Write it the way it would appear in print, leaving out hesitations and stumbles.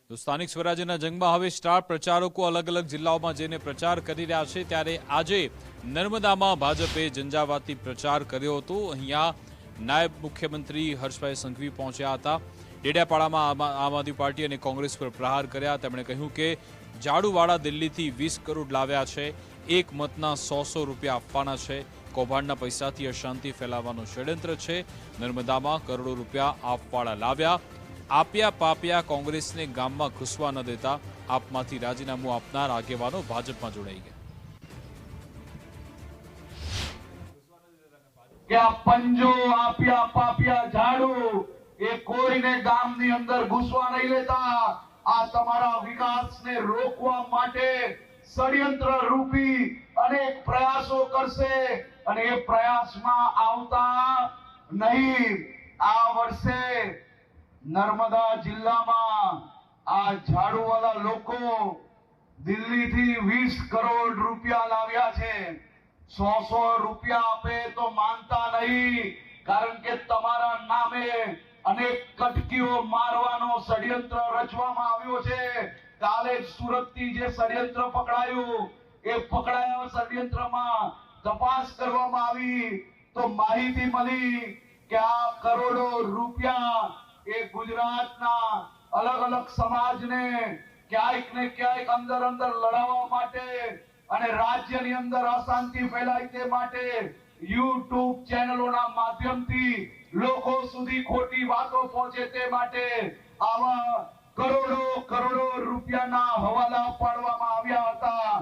તો સ્થાનિક સ્વરાજ્યના જંગમાં હવે સ્ટાર પ્રચારકો અલગ અલગ જિલ્લાઓમાં જઈને પ્રચાર કરી રહ્યા છે, ત્યારે આજે નર્મદામાં ભાજપે ઝંઝાવાતી પ્રચાર કર્યો હતો। અહીંયા નાયબ મુખ્યમંત્રી હર્ષભાઈ સંઘવી પહોંચ્યા હતા। ડેડિયાપાડામાં આમ આદમી પાર્ટી અને કોંગ્રેસ પર પ્રહાર કર્યા। તેમણે કહ્યું કે ઝાડુવાળા દિલ્હીથી 20 કરોડ લાવ્યા છે, એક મતના 100 રૂપિયા આપવાના છે, કૌભાંડના પૈસાથી અશાંતિ ફેલાવવાનું ષડયંત્ર છે। નર્મદામાં કરોડો રૂપિયા આપવાળા લાવ્યા, આપ્યા પાપ્યા કોંગ્રેસને ગામમાં ઘૂસવા ન દેતા આપમાંથી રાજીનામું આપનાર આગેવાનો ભાજપમાં જોડાઈ ગયા। પંજો આપ્યા પાપ્યા ઝાડુ એ કોઈને ગામની અંદર ઘૂસવા નહીં લેતા। આ તમારા વિકાસને રોકવા માટે ષડયંત્ર રૂપી અનેક પ્રયાસો કરશે અને એ પ્રયાસમાં આવતા નહીં। આ વર્ષે નર્મદા જિલ્લામાં આ ઝાડુવાળા લોકો દિલ્હીથી 20 કરોડ રૂપિયા લાવ્યા છે। 100 રૂપિયા આપે તો માનતા નહીં, કારણ કે તમારા નામે અનેક કટકીઓ મારવાનો ષડયંત્ર રચવામાં આવ્યો છે। કાલે સુરતથી જે ષડયંત્ર પકડાયું, એ પકડાયા ષડયંત્રમાં તપાસ કરવામાં આવી તો માહિતી મળી કે આ કરોડો રૂપિયા એ ગુજરાતના અલગ અલગ સમાજને ક્યાંક ને ક્યાંક અંદર લડાવવા માટે અને રાજ્યની અંદર અશાંતિ ફેલાય તે માટે યુટ્યુબ ચેનલોના માધ્યમથી લોકો સુધી ખોટી વાતો પહોંચે તે માટે આવા કરોડો રૂપિયાના હવાલા પાડવામાં આવ્યા હતા।